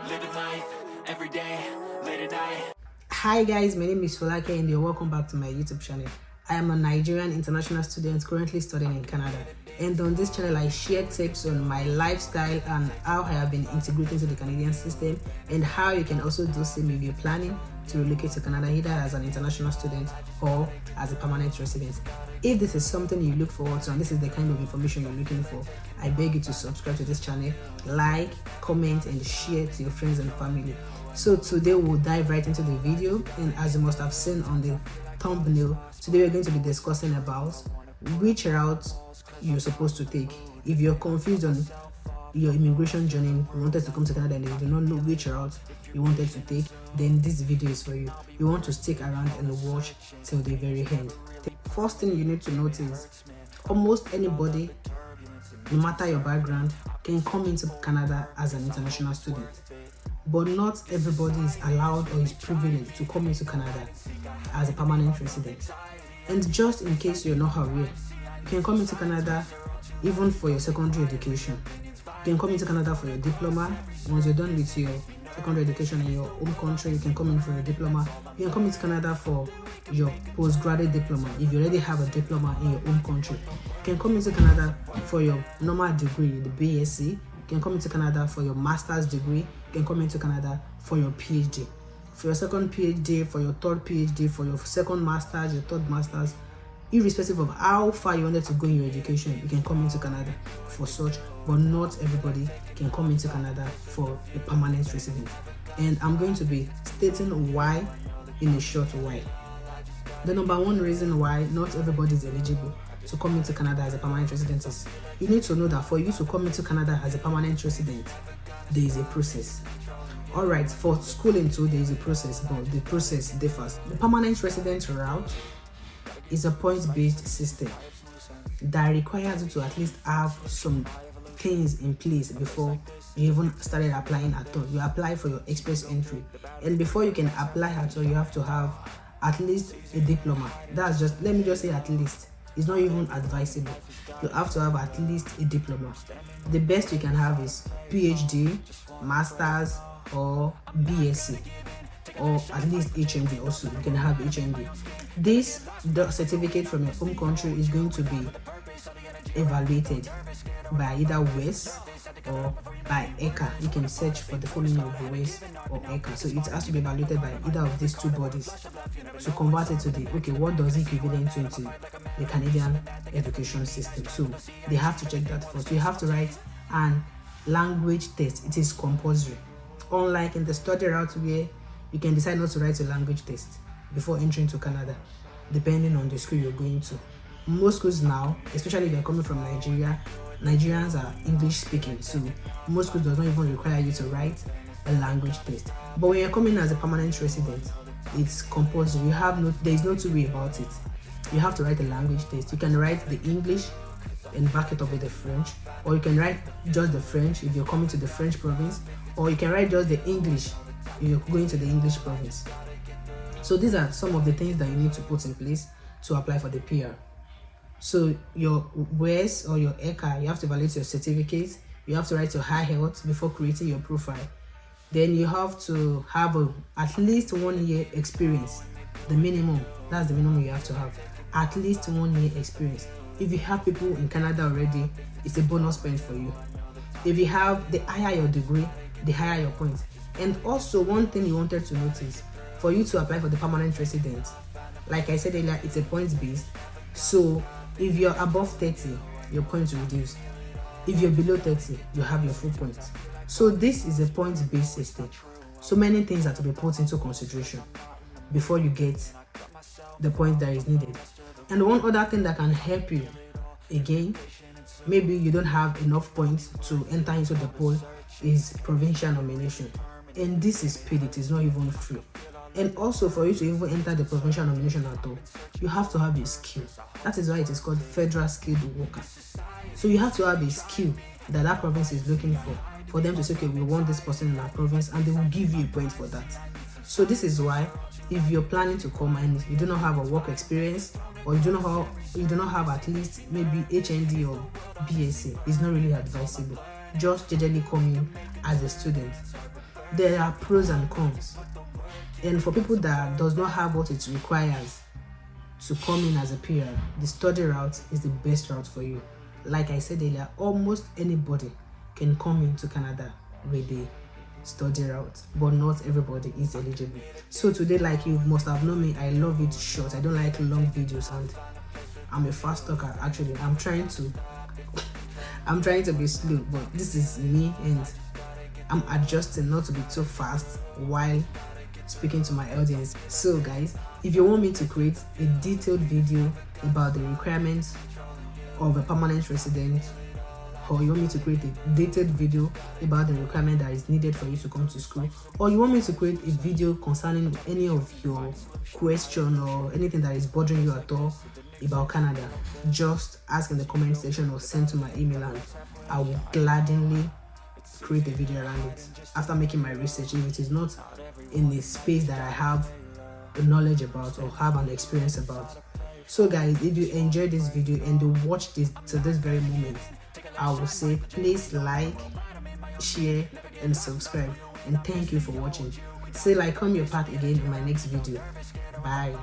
living life every day, late at night. Hi guys, my name is Folake and you're welcome back to my YouTube channel. I am a Nigerian international student currently studying in Canada, and on this channel I share tips on my lifestyle and how I have been integrating to the Canadian system, and how you can also do same if you're planning to relocate to Canada either as an international student or as a permanent resident. If this is something you look forward to and this is the kind of information you're looking for, I beg you to subscribe to this channel, like, comment and share to your friends and family. So today we'll dive right into the video, and as you must have seen on the thumbnail, today we're going to be discussing about which route you're supposed to take. If you're confused on your immigration journey, you wanted to come to Canada and you do not know which route you wanted to take, then this video is for you. You want to stick around and watch till the very end. The first thing you need to notice, almost anybody, no matter your background, can come into Canada as an international student. But not everybody is allowed or is privileged to come into Canada as a permanent resident. And just in case you're not aware, you can come into Canada even for your secondary education. You can come into Canada for your diploma. Once you're done with your secondary education in your home country, you can come in for your diploma. You can come into Canada for your postgraduate diploma if you already have a diploma in your home country. You can come into Canada for your normal degree, the BSc. You can come into Canada for your master's degree. You can come into Canada for your PhD. For your second PhD, for your third PhD, for your second master's, your third master's, irrespective of how far you wanted to go in your education, you can come into Canada for such. But not everybody can come into Canada for a permanent resident. And I'm going to be stating why in a short while. The number one reason why not everybody is eligible to come into Canada as a permanent resident is you need to know that for you to come into Canada as a permanent resident, there is a process. Alright, for schooling too, there is a process, but the process differs. The permanent resident route is a points-based system that requires you to at least have some things in place before you even started applying at all. You apply for your express entry, and before you can apply at all, you have to have at least a diploma. That's just, let me just say at least. It's not even advisable. You have to have at least a diploma. The best you can have is PhD, Masters, or BSc, or at least HND also. You can have HND. This certificate from your home country is going to be evaluated by either WES or by ECA. You can search for the full name of WES or ECA. So it has to be evaluated by either of these two bodies to convert it to the, okay, what does it equivalent to into the Canadian education system. So they have to check that first. You have to write an language test. It is compulsory. Unlike in the study route where you can decide not to write a language test before entering to Canada, depending on the school you're going to. Most schools now, especially if you're coming from Nigeria, Nigerians are English speaking, so most schools does not even require you to write a language test. But when you're coming as a permanent resident, it's compulsory. There is no two way about it. You have to write a language test. You can write the English and back it up with the French, or you can write just the French if you're coming to the French province, or you can write just the English if you're going to the English province. So these are some of the things that you need to put in place to apply for the PR. So your WES or your ECA, you have to evaluate your certificate. You have to write your high health before creating your profile. Then you have to have at least 1 year experience. The minimum, that's the minimum you have to have. At least 1 year experience. If you have people in Canada already, it's a bonus point for you. If you have, the higher your degree, the higher your points. And also one thing you wanted to notice, for you to apply for the permanent resident, like I said earlier, it's a points based. So if you're above 30, your points reduce. If you're below 30, you have your full points. So this is a points based system. So many things are to be put into consideration before you get the point that is needed. And one other thing that can help you, again, maybe you don't have enough points to enter into the poll, is provincial nomination. And this is paid, it is not even free. And also for you to even enter the provincial nomination at all, you have to have a skill. That is why it is called federal skilled worker. So you have to have a skill that that province is looking for them to say, okay, we want this person in our province, and they will give you a point for that. So this is why if you're planning to come and you do not have a work experience, or you do not have at least maybe HND or BSc, it's not really advisable. Just generally come in as a student. there are pros and cons. And for people that does not have what it requires to come in as a PR, the study route is the best route for you. Like I said earlier, almost anybody can come into Canada with the study route, but not everybody is eligible. So today, like you must have known me, I love it short. I don't like long videos, and I'm a fast talker. Actually, I'm trying to be slow, but this is me, and I'm adjusting not to be too fast while speaking to my audience. So guys, if you want me to create a detailed video about the requirements of a permanent resident, or you want me to create a detailed video about the requirement that is needed for you to come to school, or you want me to create a video concerning any of your question or anything that is bothering you at all about Canada, just ask in the comment section or send to my email, and I will gladly create a video around it after making my research if it is not in a space that I have knowledge about or have an experience about. So guys, if you enjoyed this video and you watched this to this very moment, I will say please like, share and subscribe, and thank you for watching. Till I come your path again in my next video. Bye.